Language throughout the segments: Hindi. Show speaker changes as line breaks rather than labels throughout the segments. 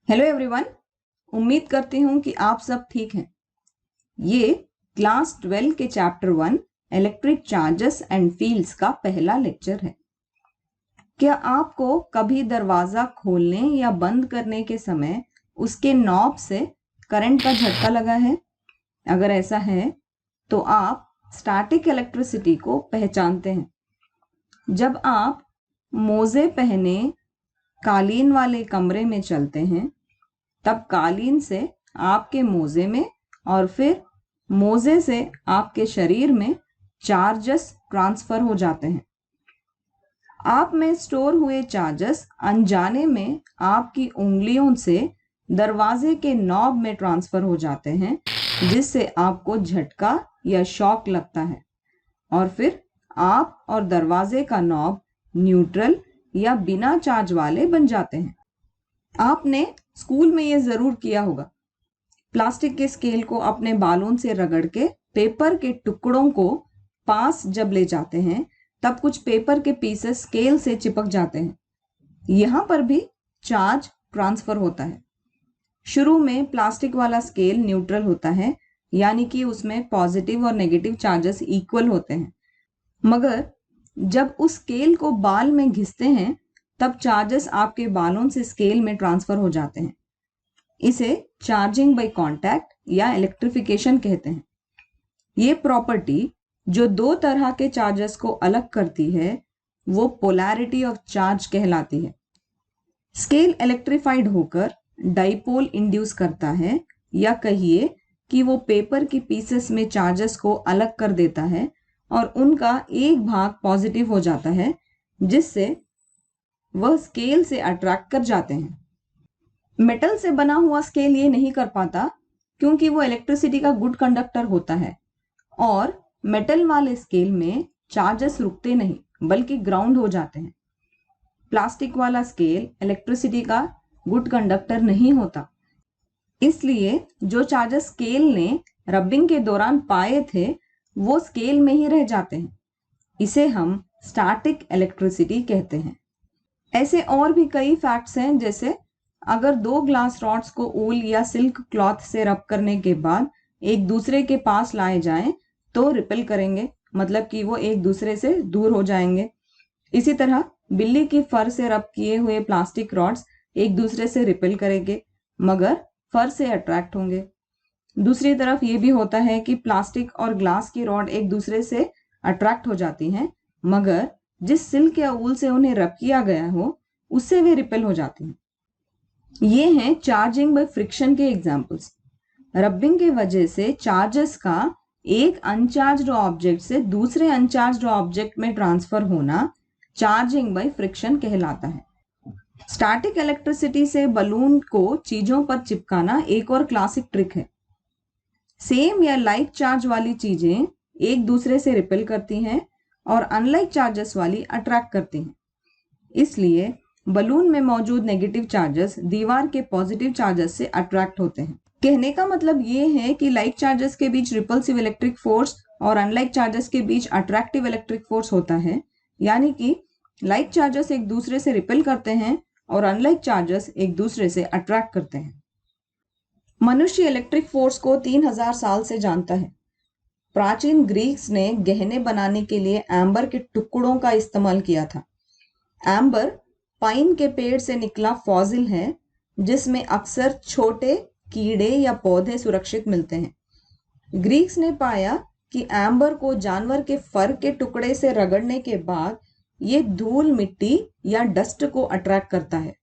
हेलो एवरीवन, उम्मीद करती हूँ कि आप सब ठीक हैं। ये क्लास 12 के chapter 1 electric charges and fields का पहला लेक्चर है। क्या आपको कभी दरवाजा खोलने या बंद करने के समय उसके नॉब से करंट का झटका लगा है? अगर ऐसा है तो आप स्टैटिक इलेक्ट्रिसिटी को पहचानते हैं। जब आप मोजे पहने कालीन वाले कमरे में चलते हैं तब कालीन से आपके मोजे में और फिर मोजे से आपके शरीर में चार्जेस ट्रांसफर हो जाते हैं। आप में स्टोर हुए चार्जेस अनजाने में आपकी उंगलियों से दरवाजे के नॉब में ट्रांसफर हो जाते हैं, जिससे आपको झटका या शॉक लगता है और फिर आप और दरवाजे का नॉब न्यूट्रल या बिना चार्ज वाले बन जाते हैं। आपने स्कूल में ये जरूर किया होगा। प्लास्टिक के स्केल को अपने बालों से रगड़ के पेपर के टुकड़ों को पास जब ले जाते हैं तब कुछ पेपर के पीसेस स्केल से चिपक जाते हैं। यहां पर भी चार्ज ट्रांसफर होता है। शुरू में प्लास्टिक वाला स्केल न्यूट्रल होता है, यानी कि उसमें पॉजिटिव और नेगेटिव चार्जेस इक्वल होते हैं। मगर जब उस स्केल को बाल में घिसते हैं तब चार्जेस आपके बालों से स्केल में ट्रांसफर हो जाते हैं। इसे चार्जिंग बाय कांटेक्ट या इलेक्ट्रिफिकेशन कहते हैं। ये प्रॉपर्टी जो दो तरह के चार्जेस को अलग करती है वो पोलैरिटी ऑफ चार्ज कहलाती है। स्केल इलेक्ट्रिफाइड होकर डाइपोल इंड्यूस करता है, या कहिए कि वो पेपर की पीसेस में चार्जेस को अलग कर देता है और उनका एक भाग पॉजिटिव हो जाता है, जिससे वह स्केल से अट्रैक्ट कर जाते हैं। मेटल से बना हुआ स्केल ये नहीं कर पाता क्योंकि वो इलेक्ट्रिसिटी का गुड कंडक्टर होता है और मेटल वाले स्केल में चार्जेस रुकते नहीं बल्कि ग्राउंड हो जाते हैं। प्लास्टिक वाला स्केल इलेक्ट्रिसिटी का गुड कंडक्टर नहीं होता, इसलिए जो चार्जेस स्केल ने रबिंग के दौरान पाए थे वो स्केल में ही रह जाते हैं। इसे हम स्टैटिक इलेक्ट्रिसिटी कहते हैं। ऐसे और भी कई फैक्ट्स हैं, जैसे अगर दो ग्लास रॉड्स को ऊल या सिल्क क्लॉथ से रब करने के बाद एक दूसरे के पास लाए जाएं तो रिपेल करेंगे, मतलब कि वो एक दूसरे से दूर हो जाएंगे। इसी तरह बिल्ली की फर से रब किए हुए प्लास्टिक रॉड्स एक दूसरे से रिपेल करेंगे मगर फर से अट्रैक्ट होंगे। दूसरी तरफ ये भी होता है कि प्लास्टिक और ग्लास की रॉड एक दूसरे से अट्रैक्ट हो जाती हैं, मगर जिस सिल्क या ऊल से उन्हें रब किया गया हो उससे वे रिपेल हो जाती हैं। ये हैं चार्जिंग बाय फ्रिक्शन के एग्जांपल्स। रबिंग के वजह से चार्जेस का एक अनचार्ज्ड ऑब्जेक्ट से दूसरे अनचार्ज्ड ऑब्जेक्ट में ट्रांसफर होना चार्जिंग बाय फ्रिक्शन कहलाता है। स्टैटिक इलेक्ट्रिसिटी से बलून को चीजों पर चिपकाना एक और क्लासिक ट्रिक है। सेम या लाइक चार्ज वाली चीजें एक दूसरे से रिपेल करती हैं और अनलाइक चार्जेस वाली अट्रैक्ट करती हैं। इसलिए बलून में मौजूद नेगेटिव चार्जेस दीवार के पॉजिटिव चार्जेस से अट्रैक्ट होते हैं। कहने का मतलब ये है कि लाइक चार्जेस के बीच रिपल्सिव इलेक्ट्रिक फोर्स और अनलाइक चार्जेस के बीच अट्रैक्टिव इलेक्ट्रिक फोर्स होता है, यानी कि लाइक चार्जेस एक दूसरे से रिपेल करते हैं और अनलाइक चार्जेस एक दूसरे से अट्रैक्ट करते हैं। मनुष्य इलेक्ट्रिक फोर्स को 3000 साल से जानता है। प्राचीन ग्रीक्स ने गहने बनाने के लिए एम्बर के टुकड़ों का इस्तेमाल किया था। एम्बर पाइन के पेड़ से निकला फॉसिल है जिसमें अक्सर छोटे कीड़े या पौधे सुरक्षित मिलते हैं। ग्रीक्स ने पाया कि एम्बर को जानवर के फर के टुकड़े से रगड़ने के बाद ये धूल, मिट्टी या डस्ट को अट्रैक्ट करता है।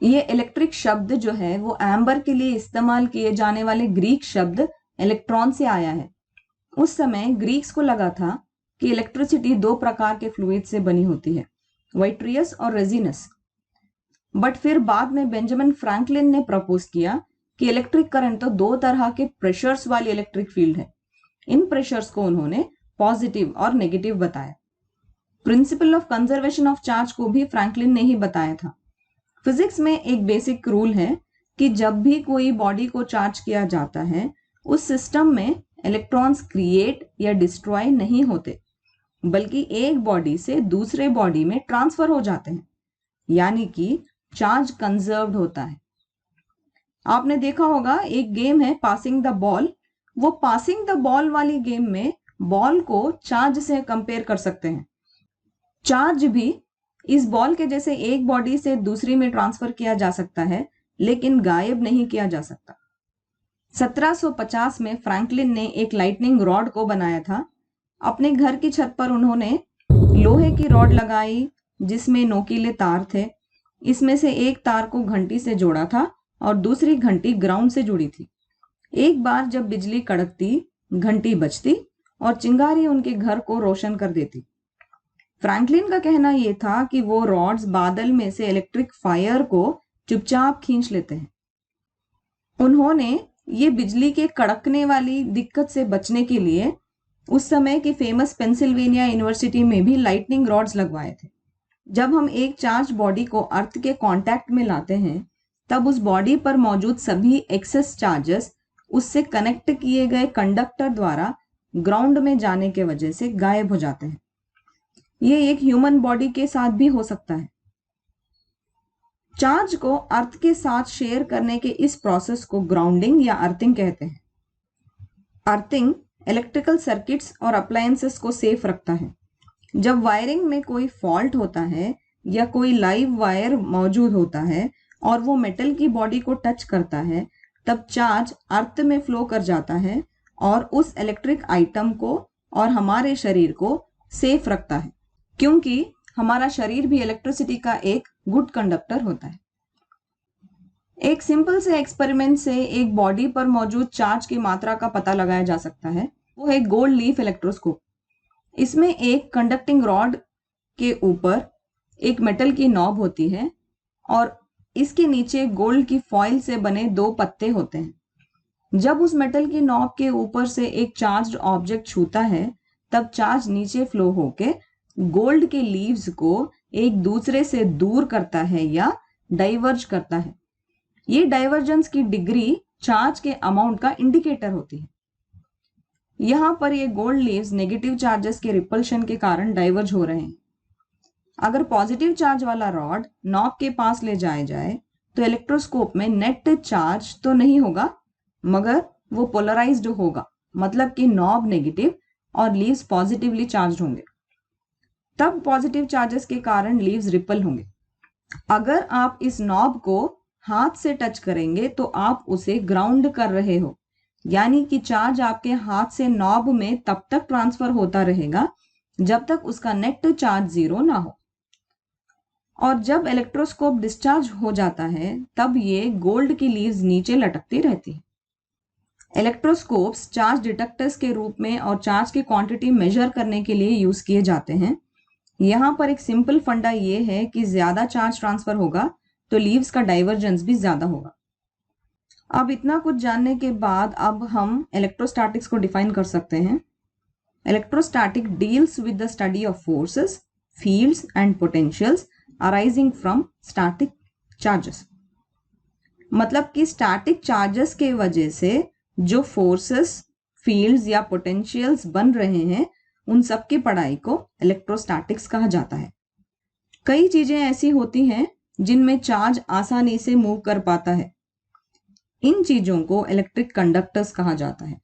ये इलेक्ट्रिक शब्द जो है वो एम्बर के लिए इस्तेमाल किए जाने वाले ग्रीक शब्द इलेक्ट्रॉन से आया है। उस समय ग्रीक्स को लगा था कि इलेक्ट्रिसिटी दो प्रकार के फ्लूइड से बनी होती है, वाइट्रियस और रेजिनस। बट फिर बाद में बेंजामिन फ्रैंकलिन ने प्रपोज किया कि इलेक्ट्रिक करंट तो दो तरह के प्रेशर्स वाली इलेक्ट्रिक फील्ड है। इन प्रेशर्स को उन्होंने पॉजिटिव और नेगेटिव बताया। Principle of conservation of charge को भी फ्रैंकलिन ने ही बताया था। फिजिक्स में एक बेसिक रूल है कि जब भी कोई बॉडी को चार्ज किया जाता है उस सिस्टम में इलेक्ट्रॉन्स क्रिएट या डिस्ट्रॉय नहीं होते, बल्कि एक बॉडी से दूसरे बॉडी में ट्रांसफर हो जाते हैं, यानी कि चार्ज कंजर्व्ड होता है। आपने देखा होगा एक गेम है पासिंग द बॉल। वो पासिंग द बॉल वाली गेम में बॉल को चार्ज से कंपेयर कर सकते हैं। चार्ज भी इस बॉल के जैसे एक बॉडी से दूसरी में ट्रांसफर किया जा सकता है, लेकिन गायब नहीं किया जा सकता। 1750 में फ्रैंकलिन ने एक लाइटनिंग रॉड को बनाया था। अपने घर की छत पर उन्होंने लोहे की रॉड लगाई जिसमें नोकीले तार थे। इसमें से एक तार को घंटी से जोड़ा था और दूसरी घंटी ग्राउंड से जुड़ी थी। एक बार जब बिजली कड़कती, घंटी बजती और चिंगारी उनके घर को रोशन कर देती। फ्रैंकलिन का कहना यह था कि वो रॉड्स बादल में से इलेक्ट्रिक फायर को चुपचाप खींच लेते हैं। उन्होंने ये बिजली के कड़कने वाली दिक्कत से बचने के लिए उस समय की फेमस पेंसिल्वेनिया यूनिवर्सिटी में भी लाइटनिंग रॉड्स लगवाए थे। जब हम एक चार्ज बॉडी को अर्थ के कांटेक्ट में लाते हैं, तब उस बॉडी पर मौजूद सभी एक्सेस चार्जेस उससे कनेक्ट किए गए कंडक्टर द्वारा ग्राउंड में जाने के वजह से गायब हो जाते हैं। ये एक ह्यूमन बॉडी के साथ भी हो सकता है। चार्ज को अर्थ के साथ शेयर करने के इस प्रोसेस को ग्राउंडिंग या अर्थिंग कहते हैं। अर्थिंग इलेक्ट्रिकल सर्किट्स और अप्लायंसेस को सेफ रखता है। जब वायरिंग में कोई फॉल्ट होता है या कोई लाइव वायर मौजूद होता है और वो मेटल की बॉडी को टच करता है, तब चार्ज अर्थ में फ्लो कर जाता है और उस इलेक्ट्रिक आइटम को और हमारे शरीर को सेफ रखता है, क्योंकि हमारा शरीर भी इलेक्ट्रिसिटी का एक गुड कंडक्टर होता है। एक सिंपल से एक्सपेरिमेंट से एक बॉडी पर मौजूद चार्ज की मात्रा का पता लगाया जा सकता है। वो है गोल्ड लीफ इलेक्ट्रोस्कोप। इसमें एक कंडक्टिंग रॉड के ऊपर एक मेटल की नॉब होती है और इसके नीचे गोल्ड की फॉइल से बने 2 पत्ते होते हैं। जब उस मेटल की नॉब के ऊपर से एक चार्ज्ड ऑब्जेक्ट छूता है, तब चार्ज नीचे फ्लो होके गोल्ड के लीव्स को एक दूसरे से दूर करता है या डाइवर्ज करता है। ये डाइवर्जेंस की डिग्री चार्ज के अमाउंट का इंडिकेटर होती है। यहां पर ये गोल्ड लीव्स नेगेटिव चार्जेस के रिपल्शन के कारण डाइवर्ज हो रहे हैं। अगर पॉजिटिव चार्ज वाला रॉड नॉब के पास ले जाया जाए तो इलेक्ट्रोस्कोप में नेट चार्ज तो नहीं होगा, मगर वो पोलराइज्ड होगा, मतलब कि नॉब नेगेटिव और लीव्स पॉजिटिवली चार्ज होंगे। तब पॉजिटिव चार्जेस के कारण लीव्स रिपल होंगे। अगर आप इस नॉब को हाथ से टच करेंगे तो आप उसे ग्राउंड कर रहे हो, यानी कि चार्ज आपके हाथ से नॉब में तब तक ट्रांसफर होता रहेगा जब तक उसका नेट चार्ज 0 ना हो। और जब इलेक्ट्रोस्कोप डिस्चार्ज हो जाता है, तब ये गोल्ड की लीव्स नीचे लटकती रहती है। इलेक्ट्रोस्कोप्स चार्ज डिटेक्टर्स के रूप में और चार्ज की क्वांटिटी मेजर करने के लिए यूज किए जाते हैं। यहाँ पर एक सिंपल फंडा ये है कि ज्यादा चार्ज ट्रांसफर होगा तो लीव्स का डाइवर्जेंस भी ज्यादा होगा। अब इतना कुछ जानने के बाद अब हम इलेक्ट्रोस्टैटिक्स को डिफाइन कर सकते हैं। Electrostatic deals with the study of forces, fields and potentials arising from static charges. मतलब कि स्टैटिक चार्जेस के वजह से जो फोर्सेस, फील्ड्स या पोटेंशियल्स बन रहे हैं, उन सब की पढ़ाई को इलेक्ट्रोस्टैटिक्स कहा जाता है। कई चीजें ऐसी होती हैं जिनमें चार्ज आसानी से मूव कर पाता है। इन चीजों को इलेक्ट्रिक कंडक्टर्स कहा जाता है।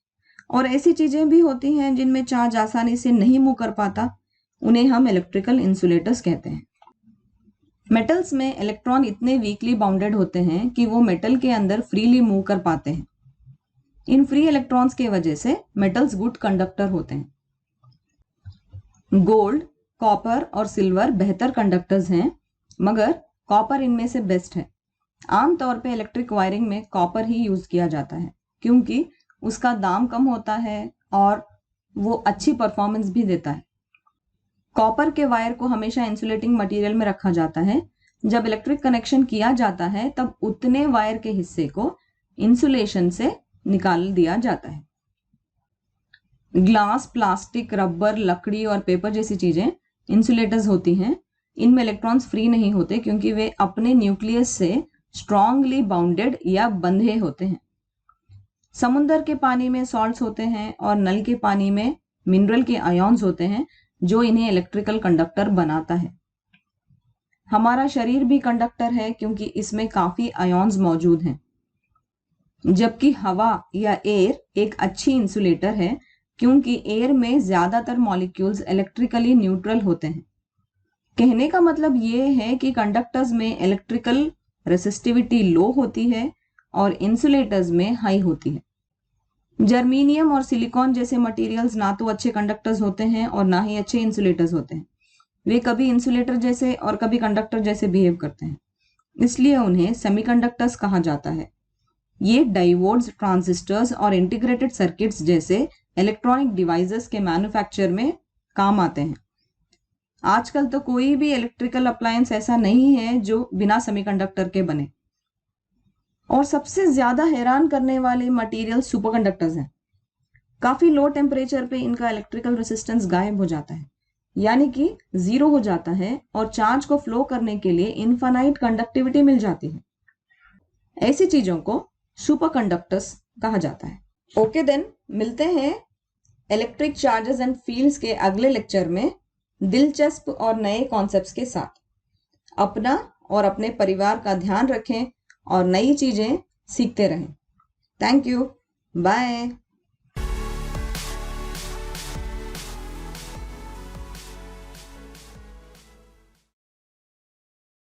और ऐसी चीजें भी होती हैं जिनमें चार्ज आसानी से नहीं मूव कर पाता, उन्हें हम इलेक्ट्रिकल इंसुलेटर्स कहते हैं। मेटल्स में इलेक्ट्रॉन इतने वीकली बाउंडेड होते हैं कि वो मेटल के अंदर फ्रीली मूव कर पाते हैं। इन फ्री इलेक्ट्रॉन्स के वजह से मेटल्स गुड कंडक्टर होते हैं। गोल्ड, कॉपर और सिल्वर बेहतर कंडक्टर्स हैं, मगर कॉपर इनमें से बेस्ट है। आमतौर पे इलेक्ट्रिक वायरिंग में कॉपर ही यूज किया जाता है, क्योंकि उसका दाम कम होता है और वो अच्छी परफॉर्मेंस भी देता है। कॉपर के वायर को हमेशा इंसुलेटिंग मटेरियल में रखा जाता है। जब इलेक्ट्रिक कनेक्शन किया जाता है, तब उतने वायर के हिस्से को इंसुलेशन से निकाल दिया जाता है। ग्लास, प्लास्टिक, रबर, लकड़ी और पेपर जैसी चीजें इंसुलेटर्स होती हैं। इनमें इलेक्ट्रॉन्स फ्री नहीं होते, क्योंकि वे अपने न्यूक्लियस से स्ट्रांगली बाउंडेड या बंधे होते हैं। समुद्र के पानी में सॉल्ट्स होते हैं और नल के पानी में मिनरल के आयॉन्स होते हैं, जो इन्हें इलेक्ट्रिकल कंडक्टर बनाता है। हमारा शरीर भी कंडक्टर है, क्योंकि इसमें काफी आयॉन्स मौजूद हैं। जबकि हवा या एयर एक अच्छी इंसुलेटर है क्योंकि एयर में ज्यादातर मॉलिक्यूल्स इलेक्ट्रिकली न्यूट्रल होते हैं। कहने का मतलब ये है कि कंडक्टर्स में इलेक्ट्रिकल रेसिस्टिविटी लो होती है और इंसुलेटर्स में हाई होती है। जर्मेनियम और सिलिकॉन जैसे मटेरियल्स ना तो अच्छे कंडक्टर्स होते हैं और ना ही अच्छे इंसुलेटर्स होते हैं। वे कभी इंसुलेटर जैसे और कभी कंडक्टर जैसे बिहेव करते हैं, इसलिए उन्हें सेमीकंडक्टर्स कहा जाता है। ये डायोड्स, ट्रांजिस्टर्स और इंटीग्रेटेड सर्किट्स जैसे इलेक्ट्रॉनिक डिवाइसेस के मैन्युफैक्चर में काम आते हैं। आजकल तो कोई भी इलेक्ट्रिकल अप्लायंस ऐसा नहीं है जो बिना सेमीकंडक्टर के बने। और सबसे ज्यादा हैरान करने वाले मटेरियल सुपरकंडक्टर्स हैं। काफी लो टेम्परेचर पे इनका इलेक्ट्रिकल रेसिस्टेंस गायब हो जाता है, यानी कि 0 हो जाता है और चार्ज को फ्लो करने के लिए इनफाइनाइट कंडक्टिविटी मिल जाती है। ऐसी चीजों को सुपरकंडक्टर्स कहा जाता है। ओके देन, मिलते हैं इलेक्ट्रिक चार्जेस एंड फील्ड्स के अगले लेक्चर में दिलचस्प और नए कॉन्सेप्ट्स के साथ। अपना और अपने परिवार का ध्यान रखें और नई चीजें सीखते रहें। Thank you, bye.